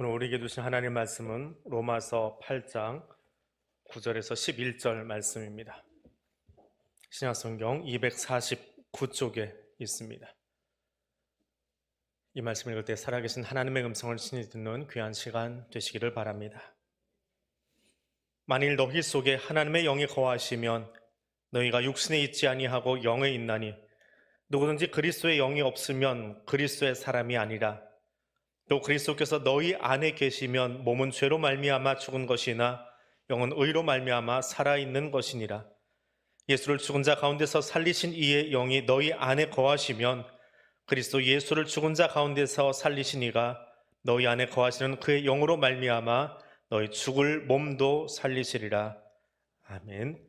오늘 우리에게 주신 하나님 말씀은 로마서 8장 9절에서 11절 말씀입니다. 신약성경 249쪽에 있습니다. 이 말씀을 읽을 때 살아계신 하나님의 음성을 친히 듣는 귀한 시간 되시기를 바랍니다. 만일 너희 속에 하나님의 영이 거하시면 너희가 육신에 있지 아니하고 영에 있나니 누구든지 그리스도의 영이 없으면 그리스도의 사람이 아니라 또 그리스도께서 너희 안에 계시면 몸은 죄로 말미암아 죽은 것이나 영은 의로 말미암아 살아있는 것이니라. 예수를 죽은 자 가운데서 살리신 이의 영이 너희 안에 거하시면 그리스도 예수를 죽은 자 가운데서 살리신 이가 너희 안에 거하시는 그의 영으로 말미암아 너희 죽을 몸도 살리시리라. 아멘.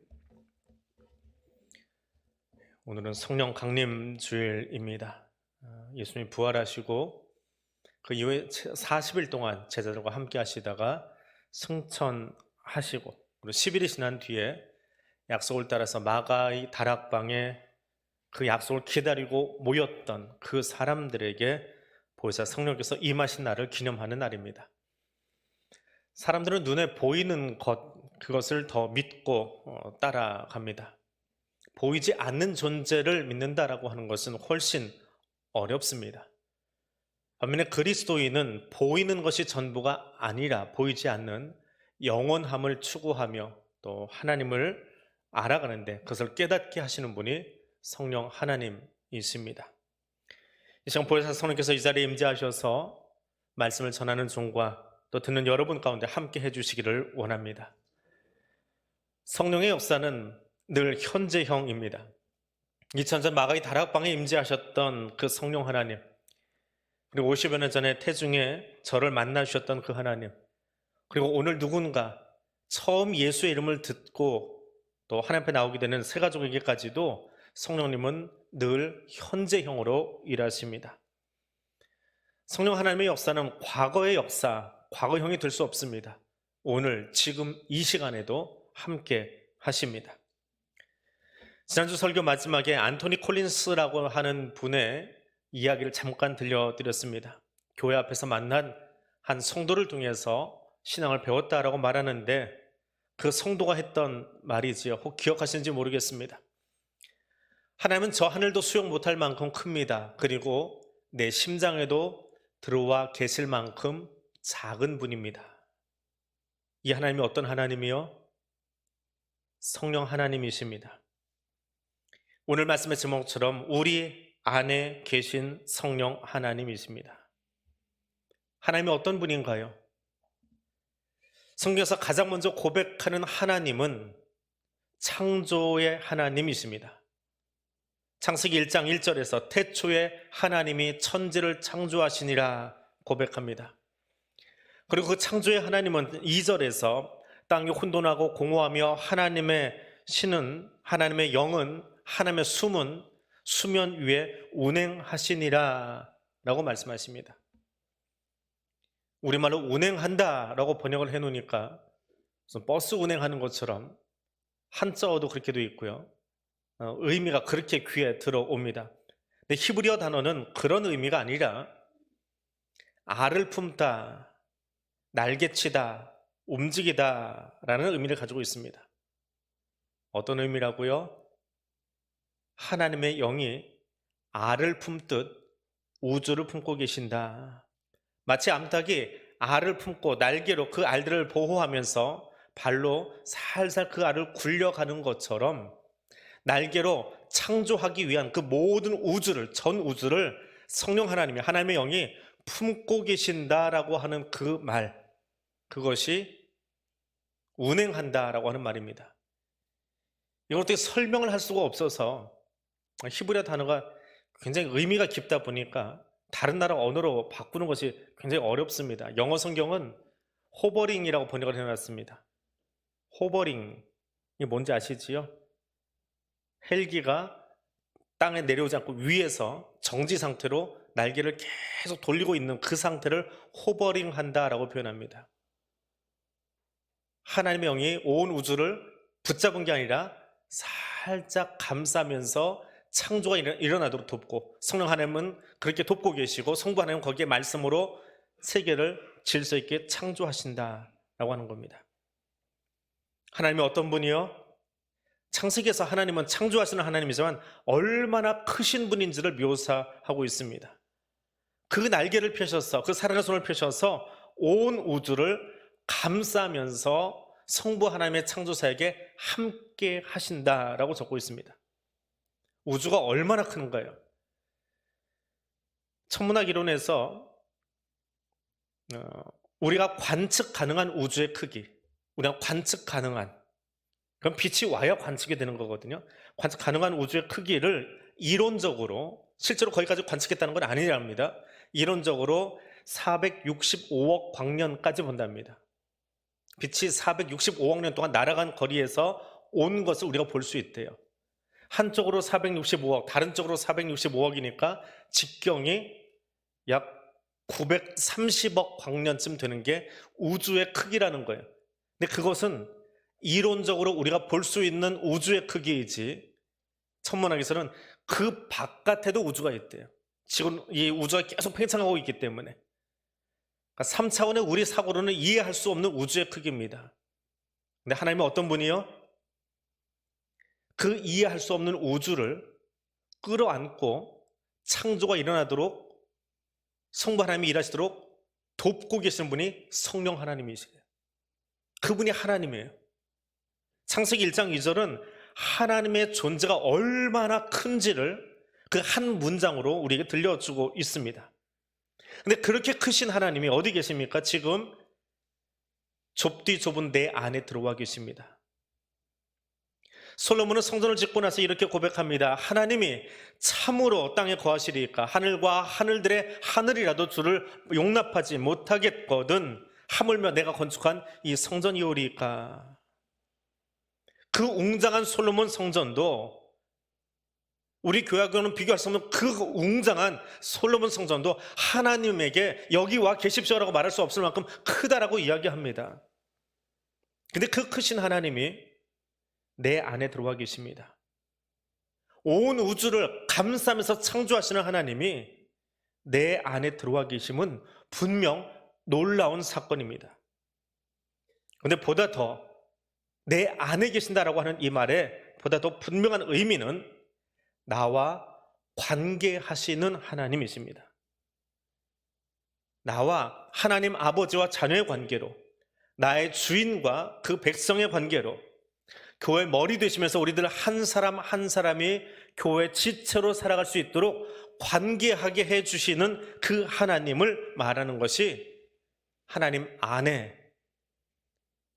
오늘은 성령 강림 주일입니다. 예수님이 부활하시고 그 이후에 40일 동안 제자들과 함께 하시다가 승천하시고 그리고 10일이 지난 뒤에 약속을 따라서 마가의 다락방에 그 약속을 기다리고 모였던 그 사람들에게 보혜사 성령께서 임하신 날을 기념하는 날입니다. 사람들은 눈에 보이는 그것을 더 믿고 따라갑니다. 보이지 않는 존재를 믿는다라고 하는 것은 훨씬 어렵습니다. 반면에 그리스도인은 보이는 것이 전부가 아니라 보이지 않는 영원함을 추구하며 또 하나님을 알아가는데 그것을 깨닫게 하시는 분이 성령 하나님이십니다. 이 시간 보혜사 성령께서 이 자리에 임재하셔서 말씀을 전하는 종과 또 듣는 여러분 가운데 함께 해주시기를 원합니다. 성령의 역사는 늘 현재형입니다. 2000년 마가의 다락방에 임재하셨던 그 성령 하나님, 그리고 50여 년 전에 태중에 저를 만나주셨던 그 하나님, 그리고 오늘 누군가 처음 예수의 이름을 듣고 또 하나님 앞에 나오게 되는 새 가족에게까지도 성령님은 늘 현재형으로 일하십니다. 성령 하나님의 역사는 과거의 역사, 과거형이 될 수 없습니다. 오늘, 지금 이 시간에도 함께 하십니다. 지난주 설교 마지막에 안토니 콜린스라고 하는 분의 이야기를 잠깐 들려드렸습니다. 교회 앞에서 만난 한 성도를 통해서 신앙을 배웠다라고 말하는데 그 성도가 했던 말이지요. 혹 기억하시는지 모르겠습니다. 하나님은 저 하늘도 수용 못할 만큼 큽니다. 그리고 내 심장에도 들어와 계실 만큼 작은 분입니다. 이 하나님이 어떤 하나님이요? 성령 하나님이십니다. 오늘 말씀의 제목처럼 우리 안에 계신 성령 하나님이십니다. 하나님이 어떤 분인가요? 성경에서 가장 먼저 고백하는 하나님은 창조의 하나님이십니다. 창세기 1장 1절에서 태초에 하나님이 천지를 창조하시니라 고백합니다. 그리고 그 창조의 하나님은 2절에서 땅이 혼돈하고 공허하며 하나님의 신은, 하나님의 영은, 하나님의 숨은 수면 위에 운행하시니라 라고 말씀하십니다. 우리말로 운행한다 라고 번역을 해놓으니까 버스 운행하는 것처럼 한자어도 그렇게 되어 있고요. 의미가 그렇게 귀에 들어옵니다. 근데 히브리어 단어는 그런 의미가 아니라 알을 품다, 날개치다, 움직이다 라는 의미를 가지고 있습니다. 어떤 의미라고요? 하나님의 영이 알을 품듯 우주를 품고 계신다. 마치 암탉이 알을 품고 날개로 그 알들을 보호하면서 발로 살살 그 알을 굴려가는 것처럼 날개로 창조하기 위한 그 모든 우주를, 전 우주를 성령 하나님이, 하나님의 영이 품고 계신다라고 하는 그 말, 그것이 운행한다라고 하는 말입니다. 이걸 어떻게 설명을 할 수가 없어서 히브리어 단어가 굉장히 의미가 깊다 보니까 다른 나라 언어로 바꾸는 것이 굉장히 어렵습니다. 영어 성경은 호버링이라고 번역을 해놨습니다. 호버링이 뭔지 아시지요? 헬기가 땅에 내려오지 않고 위에서 정지 상태로 날개를 계속 돌리고 있는 그 상태를 호버링 한다라고 표현합니다. 하나님의 영이 온 우주를 붙잡은 게 아니라 살짝 감싸면서 창조가 일어나도록 돕고, 성령 하나님은 그렇게 돕고 계시고 성부 하나님은 거기에 말씀으로 세계를 질서 있게 창조하신다라고 하는 겁니다. 하나님이 어떤 분이요? 창세기에서 하나님은 창조하시는 하나님이지만 얼마나 크신 분인지를 묘사하고 있습니다. 그 날개를 펴셔서, 그 사랑의 손을 펴셔서 온 우주를 감싸면서 성부 하나님의 창조사에게 함께 하신다라고 적고 있습니다. 우주가 얼마나 큰가요? 천문학 이론에서 우리가 관측 가능한 우주의 크기, 우리가 관측 가능한, 그럼 빛이 와야 관측이 되는 거거든요. 관측 가능한 우주의 크기를 이론적으로, 실제로 거기까지 관측했다는 건 아니랍니다. 이론적으로 465억 광년까지 본답니다. 빛이 465억 년 동안 날아간 거리에서 온 것을 우리가 볼 수 있대요. 한쪽으로 465억, 다른 쪽으로 465억이니까 직경이 약 930억 광년쯤 되는 게 우주의 크기라는 거예요. 근데 그것은 이론적으로 우리가 볼 수 있는 우주의 크기이지, 천문학에서는 그 바깥에도 우주가 있대요. 지금 이 우주가 계속 팽창하고 있기 때문에. 그러니까 3차원의 우리 사고로는 이해할 수 없는 우주의 크기입니다. 근데 하나님은 어떤 분이요? 그 이해할 수 없는 우주를 끌어안고 창조가 일어나도록, 성부 하나님이 일하시도록 돕고 계시는 분이 성령 하나님이세요. 그분이 하나님이에요. 창세기 1장 2절은 하나님의 존재가 얼마나 큰지를 그 한 문장으로 우리에게 들려주고 있습니다. 근데 그렇게 크신 하나님이 어디 계십니까? 지금 좁디 좁은 내 안에 들어와 계십니다. 솔로몬은 성전을 짓고 나서 이렇게 고백합니다. 하나님이 참으로 땅에 거하시리이까 하늘과 하늘들의 하늘이라도 주를 용납하지 못하겠거든 하물며 내가 건축한 이 성전이오리이까. 그 웅장한 솔로몬 성전도, 우리 교회하고는 비교할 수 없는 그 웅장한 솔로몬 성전도 하나님에게 여기 와 계십시오라고 말할 수 없을 만큼 크다라고 이야기합니다. 근데 그 크신 하나님이 내 안에 들어와 계십니다. 온 우주를 감싸면서 창조하시는 하나님이 내 안에 들어와 계심은 분명 놀라운 사건입니다. 그런데 보다 더 내 안에 계신다라고 하는 이 말에 보다 더 분명한 의미는 나와 관계하시는 하나님이십니다. 나와 하나님 아버지와 자녀의 관계로, 나의 주인과 그 백성의 관계로, 교회 머리 되시면서 우리들 한 사람 한 사람이 교회 지체로 살아갈 수 있도록 관계하게 해주시는 그 하나님을 말하는 것이 하나님 안에,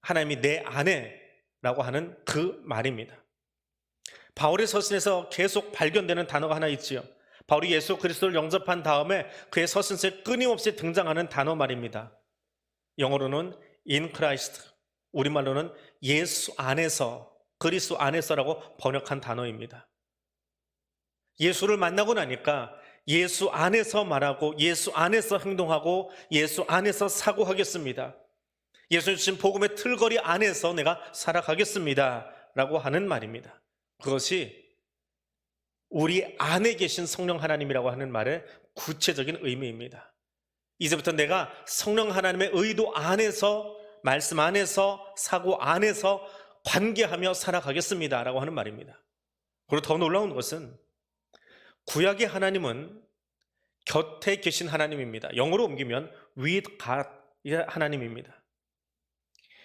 하나님이 내 안에라고 하는 그 말입니다. 바울의 서신에서 계속 발견되는 단어가 하나 있지요. 바울이 예수 그리스도를 영접한 다음에 그의 서신서에 끊임없이 등장하는 단어 말입니다. 영어로는 in Christ, 우리말로는 예수 안에서, 그리스도 안에서라고 번역한 단어입니다. 예수를 만나고 나니까 예수 안에서 말하고 예수 안에서 행동하고 예수 안에서 사고하겠습니다. 예수 주신 복음의 틀거리 안에서 내가 살아가겠습니다 라고 하는 말입니다. 그것이 우리 안에 계신 성령 하나님이라고 하는 말의 구체적인 의미입니다. 이제부터 내가 성령 하나님의 의도 안에서, 말씀 안에서, 사고 안에서 관계하며 살아가겠습니다 라고 하는 말입니다. 그리고 더 놀라운 것은 구약의 하나님은 곁에 계신 하나님입니다. 영어로 옮기면 with God 하나님입니다.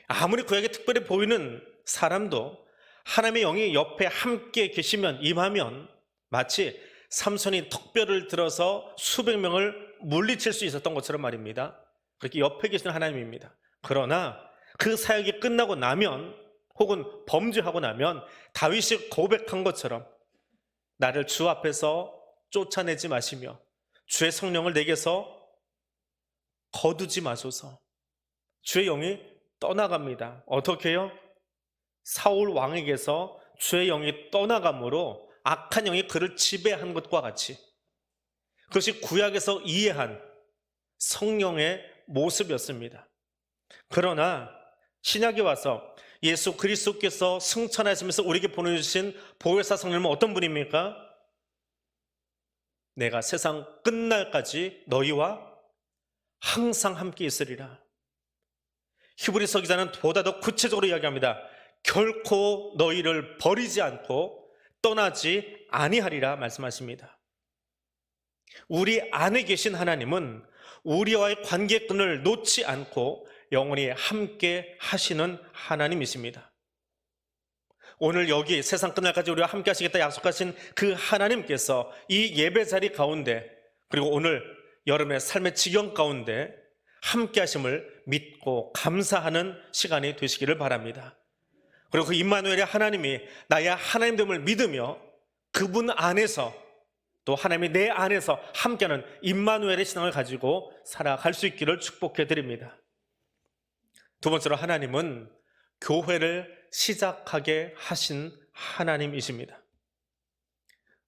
아무리 구약에 특별히 보이는 사람도 하나님의 영이 옆에 함께 계시면, 임하면 마치 삼손이 턱뼈를 들어서 수백 명을 물리칠 수 있었던 것처럼 말입니다. 그렇게 옆에 계신 하나님입니다. 그러나 그 사역이 끝나고 나면, 혹은 범죄하고 나면 다윗이 고백한 것처럼 나를 주 앞에서 쫓아내지 마시며 주의 성령을 내게서 거두지 마소서. 주의 영이 떠나갑니다. 어떻게요? 사울 왕에게서 주의 영이 떠나감으로 악한 영이 그를 지배한 것과 같이, 그것이 구약에서 이해한 성령의 모습이었습니다. 그러나 신약에 와서 예수 그리스도께서 승천하시면서 우리에게 보내주신 보혜사 성령은 어떤 분입니까? 내가 세상 끝날까지 너희와 항상 함께 있으리라. 히브리서 기자는 보다 더 구체적으로 이야기합니다. 결코 너희를 버리지 않고 떠나지 아니하리라 말씀하십니다. 우리 안에 계신 하나님은 우리와의 관계끈을 놓지 않고 영원히 함께 하시는 하나님이십니다. 오늘 여기 세상 끝날까지 우리와 함께 하시겠다 약속하신 그 하나님께서 이 예배 자리 가운데, 그리고 오늘 여러분의 삶의 지경 가운데 함께 하심을 믿고 감사하는 시간이 되시기를 바랍니다. 그리고 그 임마누엘의 하나님이 나의 하나님됨을 믿으며 그분 안에서, 또 하나님이 내 안에서 함께하는 임마누엘의 신앙을 가지고 살아갈 수 있기를 축복해 드립니다. 두 번째로, 하나님은 교회를 시작하게 하신 하나님이십니다.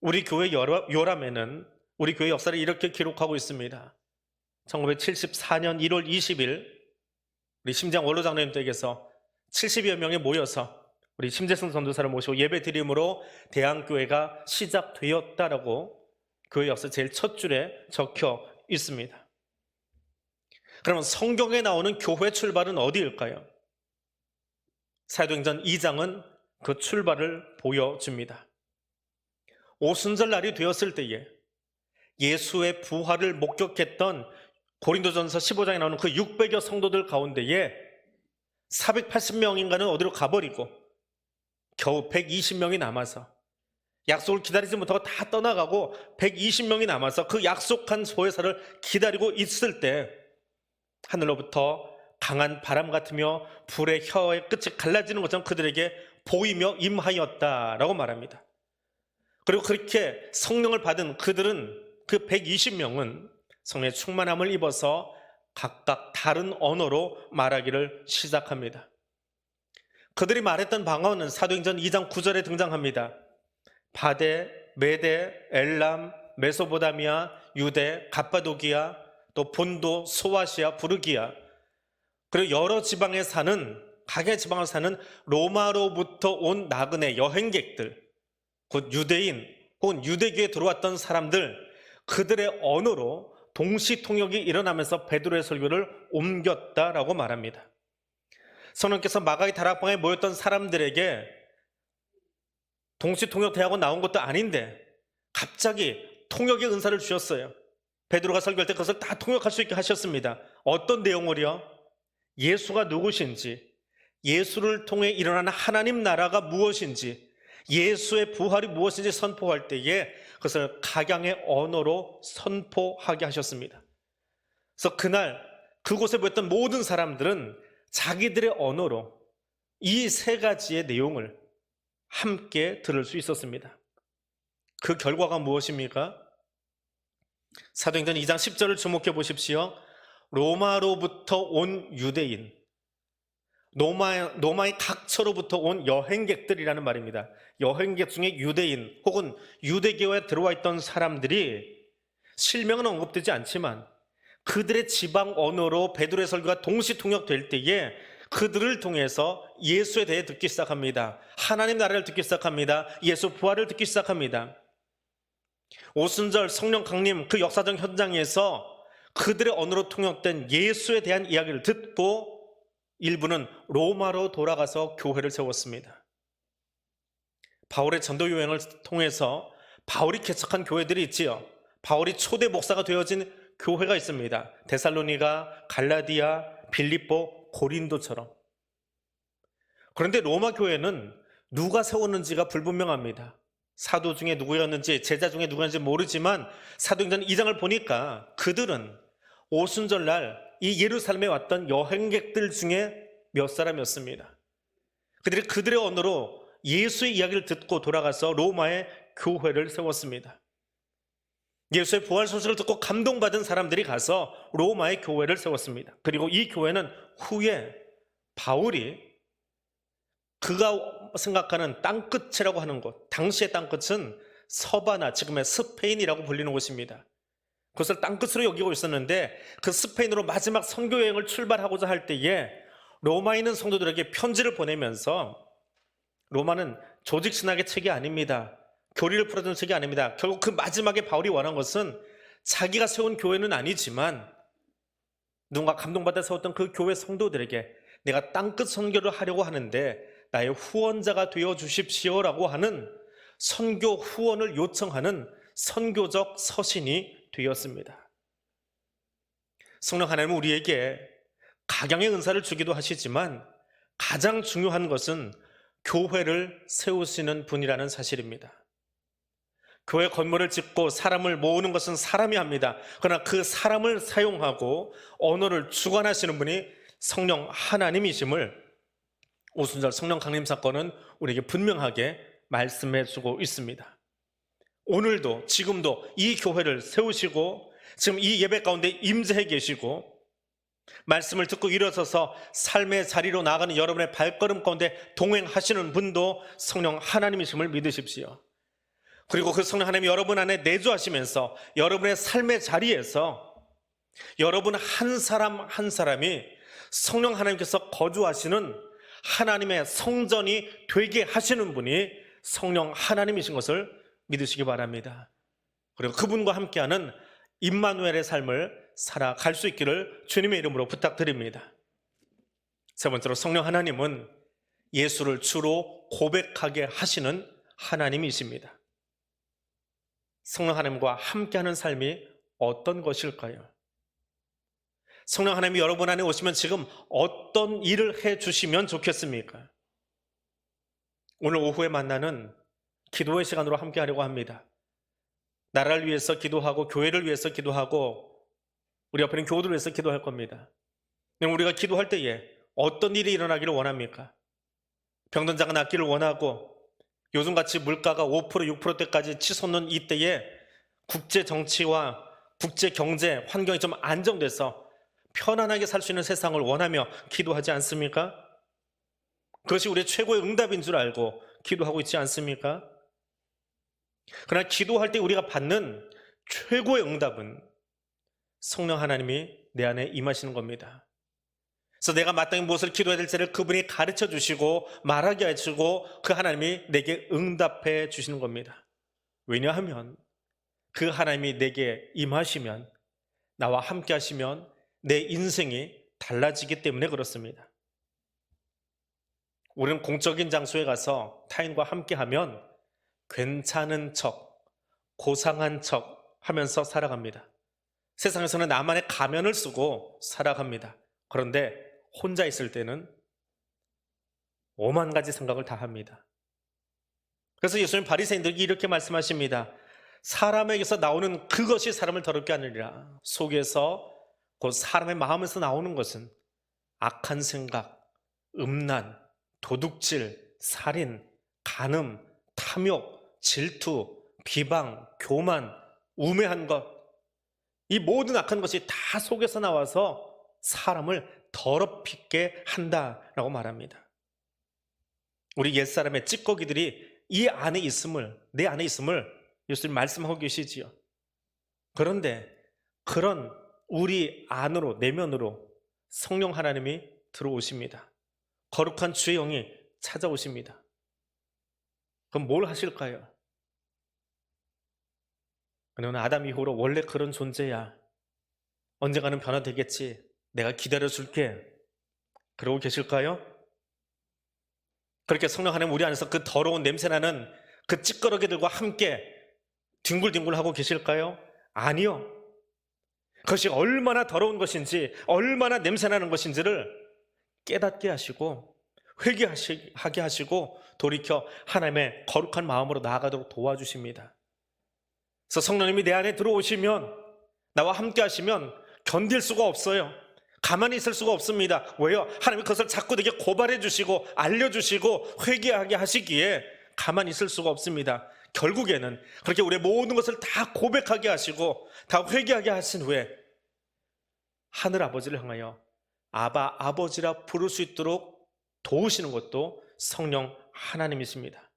우리 교회 요람에는 우리 교회 역사를 이렇게 기록하고 있습니다. 1974년 1월 20일 우리 심장 원로장로님 댁에서 70여 명이 모여서 우리 심재승 전도사를 모시고 예배 드림으로 대안교회가 시작되었다라고 교회 역사 제일 첫 줄에 적혀 있습니다. 그러면 성경에 나오는 교회 출발은 어디일까요? 사도행전 2장은 그 출발을 보여줍니다. 오순절 날이 되었을 때에 예수의 부활을 목격했던 고린도전서 15장에 나오는 그 600여 성도들 가운데에 480명인가는 어디로 가버리고 겨우 120명이 남아서, 약속을 기다리지 못하고 다 떠나가고 120명이 남아서 그 약속한 소회사를 기다리고 있을 때 하늘로부터 강한 바람 같으며 불의 혀의 끝이 갈라지는 것처럼 그들에게 보이며 임하였다라고 말합니다. 그리고 그렇게 성령을 받은 그들은, 그 120명은 성령의 충만함을 입어서 각각 다른 언어로 말하기를 시작합니다. 그들이 말했던 방언은 사도행전 2장 9절에 등장합니다. 바데, 메데, 엘람, 메소보다미아, 유대, 갑바도기아, 또 본도, 소아시아, 부르기아, 그리고 여러 지방에 사는, 각의 지방을 사는 로마로부터 온 나그네 여행객들, 곧 유대인 혹은 유대교에 들어왔던 사람들, 그들의 언어로 동시통역이 일어나면서 베드로의 설교를 옮겼다라고 말합니다. 성령께서 마가의 다락방에 모였던 사람들에게 동시통역대하고 나온 것도 아닌데 갑자기 통역의 은사를 주셨어요. 베드로가 설교할 때 그것을 다 통역할 수 있게 하셨습니다. 어떤 내용을요? 예수가 누구신지, 예수를 통해 일어나는 하나님 나라가 무엇인지, 예수의 부활이 무엇인지 선포할 때에 그것을 각양의 언어로 선포하게 하셨습니다. 그래서 그날 그곳에 모였던 모든 사람들은 자기들의 언어로 이 세 가지의 내용을 함께 들을 수 있었습니다. 그 결과가 무엇입니까? 사도행전 2장 10절을 주목해 보십시오. 로마로부터 온 유대인, 로마의 각처로부터 온 여행객들이라는 말입니다. 여행객 중에 유대인 혹은 유대교에 들어와 있던 사람들이, 실명은 언급되지 않지만 그들의 지방 언어로 베드로의 설교가 동시통역될 때에 그들을 통해서 예수에 대해 듣기 시작합니다. 하나님 나라를 듣기 시작합니다. 예수 부활을 듣기 시작합니다. 오순절 성령 강림 그 역사적 현장에서 그들의 언어로 통역된 예수에 대한 이야기를 듣고 일부는 로마로 돌아가서 교회를 세웠습니다. 바울의 전도 여행을 통해서 바울이 개척한 교회들이 있지요. 바울이 초대 목사가 되어진 교회가 있습니다. 데살로니가, 갈라디아, 빌립보, 고린도처럼. 그런데 로마 교회는 누가 세웠는지가 불분명합니다. 사도 중에 누구였는지, 제자 중에 누구였는지 모르지만 사도행전 2장을 보니까 그들은 오순절날 이 예루살렘에 왔던 여행객들 중에 몇 사람이었습니다. 그들이 그들의 언어로 예수의 이야기를 듣고 돌아가서 로마의 교회를 세웠습니다. 예수의 부활 소식을 듣고 감동받은 사람들이 가서 로마의 교회를 세웠습니다. 그리고 이 교회는 후에 바울이 그가 생각하는 땅끝이라고 하는 곳, 당시의 땅끝은 서바나, 지금의 스페인이라고 불리는 곳입니다. 그것을 땅끝으로 여기고 있었는데 그 스페인으로 마지막 선교 여행을 출발하고자 할 때에 로마에 있는 성도들에게 편지를 보내면서, 로마는 조직 신학의 책이 아닙니다. 교리를 풀어주는 책이 아닙니다. 결국 그 마지막에 바울이 원한 것은 자기가 세운 교회는 아니지만 누군가 감동받아 세웠던 그 교회 성도들에게 내가 땅끝 선교를 하려고 하는데 나의 후원자가 되어 주십시오라고 하는 선교 후원을 요청하는 선교적 서신이 되었습니다. 성령 하나님은 우리에게 각양의 은사를 주기도 하시지만 가장 중요한 것은 교회를 세우시는 분이라는 사실입니다. 교회 건물을 짓고 사람을 모으는 것은 사람이 합니다. 그러나 그 사람을 사용하고 언어를 주관하시는 분이 성령 하나님이심을 오순절 성령 강림 사건은 우리에게 분명하게 말씀해 주고 있습니다. 오늘도 지금도 이 교회를 세우시고 지금 이 예배 가운데 임재해 계시고 말씀을 듣고 일어서서 삶의 자리로 나가는 여러분의 발걸음 가운데 동행하시는 분도 성령 하나님이심을 믿으십시오. 그리고 그 성령 하나님이 여러분 안에 내주하시면서 여러분의 삶의 자리에서 여러분 한 사람 한 사람이 성령 하나님께서 거주하시는 하나님의 성전이 되게 하시는 분이 성령 하나님이신 것을 믿으시기 바랍니다. 그리고 그분과 함께하는 임마누엘의 삶을 살아갈 수 있기를 주님의 이름으로 부탁드립니다. 세 번째로 성령 하나님은 예수를 주로 고백하게 하시는 하나님이십니다. 성령 하나님과 함께하는 삶이 어떤 것일까요? 성령 하나님이 여러분 안에 오시면 지금 어떤 일을 해주시면 좋겠습니까? 오늘 오후에 만나는 기도의 시간으로 함께하려고 합니다. 나라를 위해서 기도하고 교회를 위해서 기도하고 우리 옆에 있는 교우들을 위해서 기도할 겁니다. 우리가 기도할 때에 어떤 일이 일어나기를 원합니까? 병든 자가 낫기를 원하고 요즘같이 물가가 5%, 6%대까지 치솟는 이때에 국제 정치와 국제 경제 환경이 좀 안정돼서 편안하게 살 수 있는 세상을 원하며 기도하지 않습니까? 그것이 우리의 최고의 응답인 줄 알고 기도하고 있지 않습니까? 그러나 기도할 때 우리가 받는 최고의 응답은 성령 하나님이 내 안에 임하시는 겁니다. 그래서 내가 마땅히 무엇을 기도해야 될지를 그분이 가르쳐 주시고 말하게 해주고 그 하나님이 내게 응답해 주시는 겁니다. 왜냐하면 그 하나님이 내게 임하시면 나와 함께 하시면 내 인생이 달라지기 때문에 그렇습니다. 우리는 공적인 장소에 가서 타인과 함께하면 괜찮은 척, 고상한 척 하면서 살아갑니다. 세상에서는 나만의 가면을 쓰고 살아갑니다. 그런데 혼자 있을 때는 오만 가지 생각을 다 합니다. 그래서 예수님 바리새인들에게 이렇게 말씀하십니다. 사람에게서 나오는 그것이 사람을 더럽게 하느니라. 속에서 곧 사람의 마음에서 나오는 것은 악한 생각, 음란, 도둑질, 살인, 간음, 탐욕, 질투, 비방, 교만, 우매한 것, 이 모든 악한 것이 다 속에서 나와서 사람을 더럽히게 한다라고 말합니다. 우리 옛사람의 찌꺼기들이 이 안에 있음을, 내 안에 있음을 예수님 말씀하고 계시지요. 그런데 그런 우리 안으로, 내면으로 성령 하나님이 들어오십니다. 거룩한 주의 영이 찾아오십니다. 그럼 뭘 하실까요? 너는 아담 이후로 원래 그런 존재야. 언젠가는 변화되겠지. 내가 기다려줄게. 그러고 계실까요? 그렇게 성령 하나님 우리 안에서 그 더러운 냄새나는 그 찌꺼러기들과 함께 뒹굴뒹굴하고 계실까요? 아니요. 그것이 얼마나 더러운 것인지, 얼마나 냄새나는 것인지를 깨닫게 하시고 회개하게 하시고 돌이켜 하나님의 거룩한 마음으로 나아가도록 도와주십니다. 그래서 성령님이 내 안에 들어오시면, 나와 함께 하시면 견딜 수가 없어요. 가만히 있을 수가 없습니다. 왜요? 하나님이 그것을 자꾸 내게 고발해 주시고 알려주시고 회개하게 하시기에 가만히 있을 수가 없습니다. 결국에는 그렇게 우리의 모든 것을 다 고백하게 하시고 다 회개하게 하신 후에 하늘 아버지를 향하여 아바 아버지라 부를 수 있도록 도우시는 것도 성령 하나님이십니다.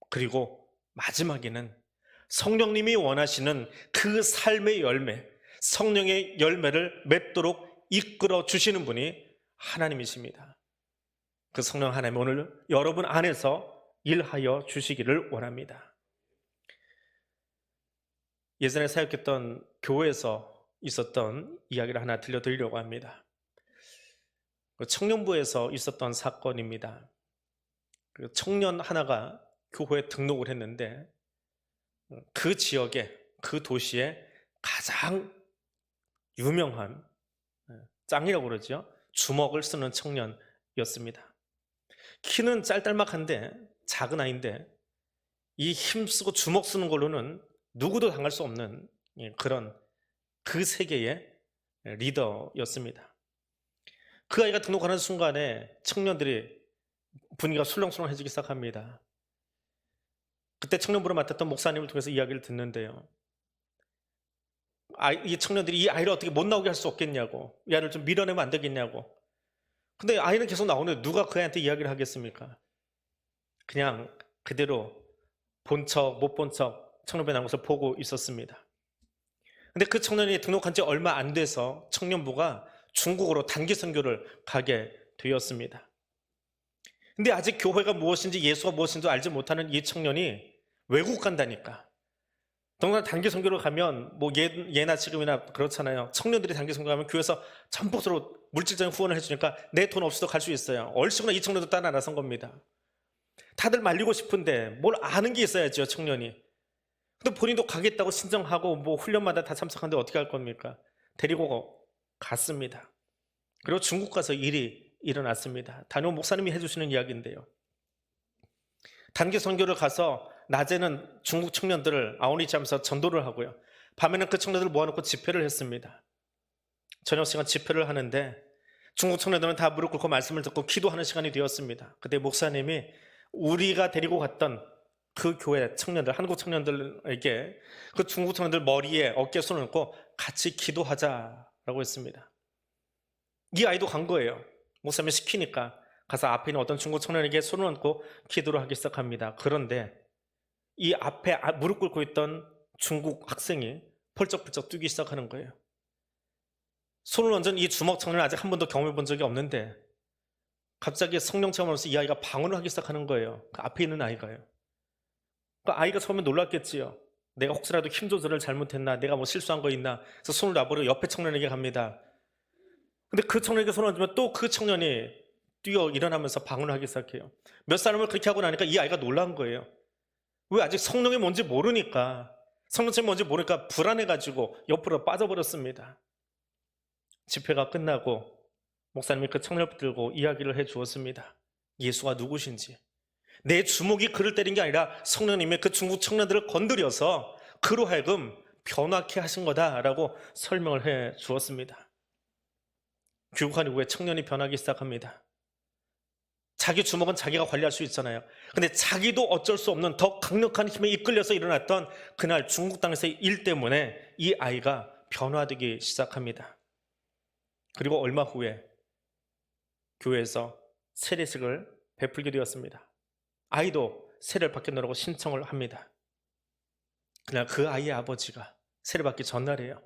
그리고 마지막에는 성령님이 원하시는 그 삶의 열매, 성령의 열매를 맺도록 이끌어 주시는 분이 하나님이십니다. 그 성령 하나님 오늘 여러분 안에서 일하여 주시기를 원합니다. 예전에 사역했던 교회에서 있었던 이야기를 하나 들려드리려고 합니다. 그 청년부에서 있었던 사건입니다. 그 청년 하나가 교회에 등록을 했는데 그 지역에, 그 도시에 가장 유명한, 짱이라고 그러죠, 주먹을 쓰는 청년이었습니다. 키는 짤짤막한데, 작은 아이인데 이 힘쓰고 주먹 쓰는 걸로는 누구도 당할 수 없는 그런 그 세계의 리더였습니다. 그 아이가 등록하는 순간에 청년들이 분위기가 술렁술렁해지기 시작합니다. 그때 청년부를 맡았던 목사님을 통해서 이야기를 듣는데요, 이 청년들이 이 아이를 어떻게 못 나오게 할 수 없겠냐고, 이 아이를 좀 밀어내면 안 되겠냐고. 근데 아이는 계속 나오는데 누가 그 아이한테 이야기를 하겠습니까? 그냥 그대로 본 척 못 본 척 청년부에 나온 것을 보고 있었습니다. 근데 그 청년이 등록한 지 얼마 안 돼서 청년부가 중국으로 단기 선교를 가게 되었습니다. 근데 아직 교회가 무엇인지 예수가 무엇인지 알지 못하는 이 청년이 외국 간다니까. 더군다나 단기 선교를 가면 뭐 예나 지금이나 그렇잖아요. 청년들이 단기 선교 가면 교회에서 전부 서로 물질적인 후원을 해주니까 내 돈 없이도 갈 수 있어요. 얼씨구나 이 청년도 따라 나선 겁니다. 다들 말리고 싶은데 뭘 아는 게 있어야죠, 청년이. 근데 본인도 가겠다고 신청하고 뭐 훈련마다 다 참석하는데 어떻게 할 겁니까? 데리고 갔습니다. 그리고 중국 가서 일이 일어났습니다. 다녀온 목사님이 해주시는 이야기인데요, 단기 선교를 가서 낮에는 중국 청년들을 아우니치하면서 전도를 하고요, 밤에는 그 청년들을 모아놓고 집회를 했습니다. 저녁 시간 집회를 하는데 중국 청년들은 다 무릎 꿇고 말씀을 듣고 기도하는 시간이 되었습니다. 그때 목사님이 우리가 데리고 갔던 그 교회 청년들, 한국 청년들에게 그 중국 청년들 머리에 어깨에 손을 얹고 같이 기도하자라고 했습니다. 이 아이도 간 거예요. 목사님이 시키니까 가서 앞에 있는 어떤 중국 청년에게 손을 얹고 기도를 하기 시작합니다. 그런데 이 앞에 무릎 꿇고 있던 중국 학생이 펄쩍펄쩍 뛰기 시작하는 거예요. 손을 얹은 이 주먹 청년을 아직 한 번도 경험해 본 적이 없는데 갑자기 성령 체험하면서 이 아이가 방언을 하기 시작하는 거예요. 그 앞에 있는 아이가요. 그 아이가 처음에 놀랐겠지요. 내가 혹시라도 힘 조절을 잘못했나, 내가 뭐 실수한 거 있나. 그래서 손을 놔버리고 옆에 청년에게 갑니다. 근데 그 청년에게 손을 얹으면 또 그 청년이 뛰어 일어나면서 방언을 하기 시작해요. 몇 사람을 그렇게 하고 나니까 이 아이가 놀란 거예요. 왜? 아직 성령이 뭔지 모르니까, 성령체험이 뭔지 모르니까 불안해가지고 옆으로 빠져버렸습니다. 집회가 끝나고 목사님이 그 청년을 붙들고 이야기를 해 주었습니다. 예수가 누구신지. 내 주먹이 그를 때린 게 아니라 성령님이 그 중국 청년들을 건드려서 그로 하여금 변화케 하신 거다라고 설명을 해 주었습니다. 귀국한 이후에 청년이 변하기 시작합니다. 자기 주먹은 자기가 관리할 수 있잖아요. 근데 자기도 어쩔 수 없는 더 강력한 힘에 이끌려서 일어났던 그날 중국 땅에서의 일 때문에 이 아이가 변화되기 시작합니다. 그리고 얼마 후에 교회에서 세례식을 베풀게 되었습니다. 아이도 세례를 받겠노라고 신청을 합니다. 그날 그 아이의 아버지가 세례받기 전날이에요.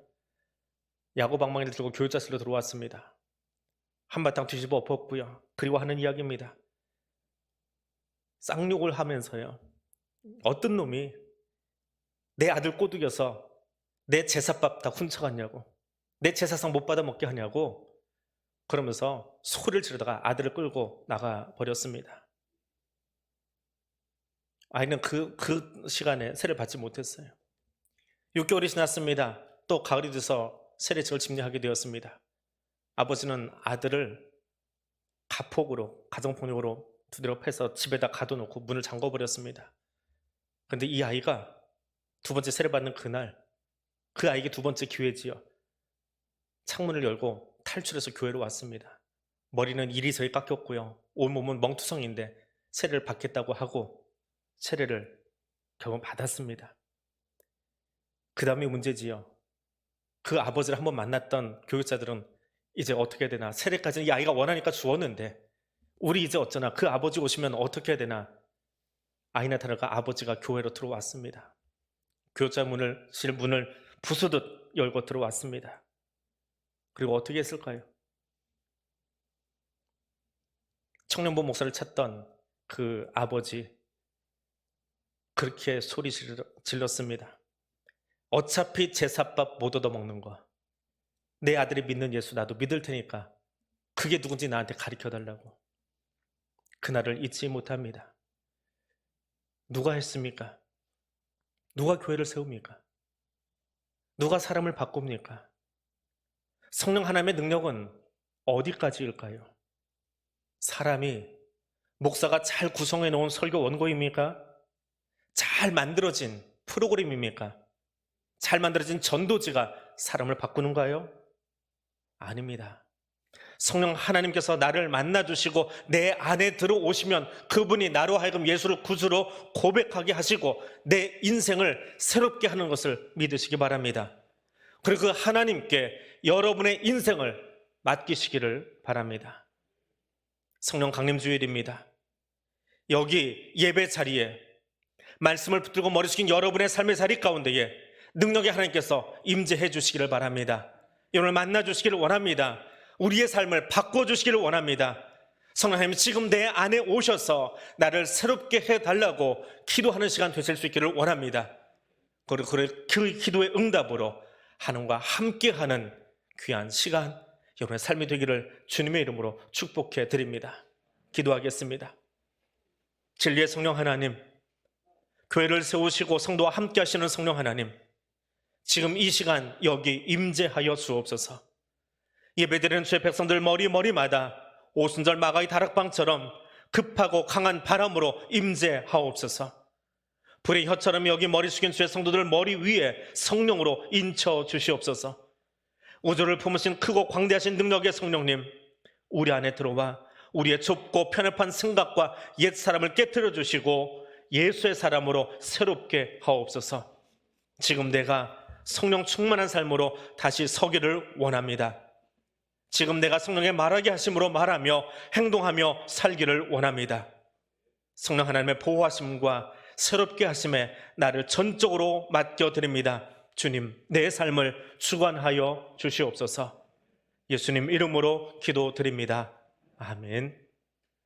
야구방망이를 들고 교육자실로 들어왔습니다. 한바탕 뒤집어 엎었고요. 그리고 하는 이야기입니다. 쌍욕을 하면서요, 어떤 놈이 내 아들 꼬드겨서 내 제사밥 다 훔쳐갔냐고, 내 제사상 못 받아 먹게 하냐고, 그러면서 소리를 지르다가 아들을 끌고 나가 버렸습니다. 아이는 그 시간에 세례를 받지 못했어요. 6개월이 지났습니다. 또 가을이 돼서 세례식을 집례하게 되었습니다. 아버지는 아들을 가폭으로, 가정폭력으로 두드려 패서 집에다 가둬놓고 문을 잠궈버렸습니다. 그런데 이 아이가 두 번째 세례받는 그날, 그 아이에게 두 번째 기회지요. 창문을 열고 탈출해서 교회로 왔습니다. 머리는 이리저리 깎였고요, 온몸은 멍투성인데 세례를 받겠다고 하고 세례를 결국 받았습니다. 그 다음이 문제지요. 그 아버지를 한번 만났던 교육자들은 이제 어떻게 해야 되나, 세례까지는 이 아이가 원하니까 주었는데 우리 이제 어쩌나, 그 아버지 오시면 어떻게 해야 되나. 아이나 다를까 아버지가 교회로 들어왔습니다. 교육자 문을 부수듯 열고 들어왔습니다. 그리고 어떻게 했을까요? 청년부 목사를 찾던 그 아버지, 그렇게 소리 질렀습니다. 어차피 제사밥 못 얻어먹는 거, 내 아들이 믿는 예수 나도 믿을 테니까 그게 누군지 나한테 가르쳐달라고. 그날을 잊지 못합니다. 누가 했습니까? 누가 교회를 세웁니까? 누가 사람을 바꿉니까? 성령 하나님의 능력은 어디까지일까요? 사람이, 목사가 잘 구성해 놓은 설교 원고입니까? 잘 만들어진 프로그램입니까? 잘 만들어진 전도지가 사람을 바꾸는가요? 아닙니다. 성령 하나님께서 나를 만나주시고 내 안에 들어오시면 그분이 나로 하여금 예수를 구주로 고백하게 하시고 내 인생을 새롭게 하는 것을 믿으시기 바랍니다. 그리고 그 하나님께 여러분의 인생을 맡기시기를 바랍니다. 성령 강림주일입니다. 여기 예배 자리에 말씀을 붙들고 머리 숙인 여러분의 삶의 자리 가운데에 능력의 하나님께서 임재해 주시기를 바랍니다. 여러분을 만나 주시기를 원합니다. 우리의 삶을 바꿔주시기를 원합니다. 성령 하나님, 지금 내 안에 오셔서 나를 새롭게 해달라고 기도하는 시간 되실 수 있기를 원합니다. 그리고 그 기도의 응답으로 하나님과 함께하는 귀한 시간, 여러분의 삶이 되기를 주님의 이름으로 축복해 드립니다. 기도하겠습니다. 진리의 성령 하나님, 교회를 세우시고 성도와 함께 하시는 성령 하나님, 지금 이 시간 여기 임재하여 주옵소서. 예배드리는 주의 백성들 머리마다 오순절 마가의 다락방처럼 급하고 강한 바람으로 임재하옵소서. 불의 혀처럼 여기 머리 숙인 주의 성도들 머리 위에 성령으로 인쳐 주시옵소서. 우주를 품으신 크고 광대하신 능력의 성령님, 우리 안에 들어와 우리의 좁고 편협한 생각과 옛사람을 깨트려 주시고 예수의 사람으로 새롭게 하옵소서. 지금 내가 성령 충만한 삶으로 다시 서기를 원합니다. 지금 내가 성령의 말하게 하심으로 말하며 행동하며 살기를 원합니다. 성령 하나님의 보호하심과 새롭게 하심에 나를 전적으로 맡겨드립니다. 주님, 내 삶을 주관하여 주시옵소서. 예수님 이름으로 기도드립니다. 아멘.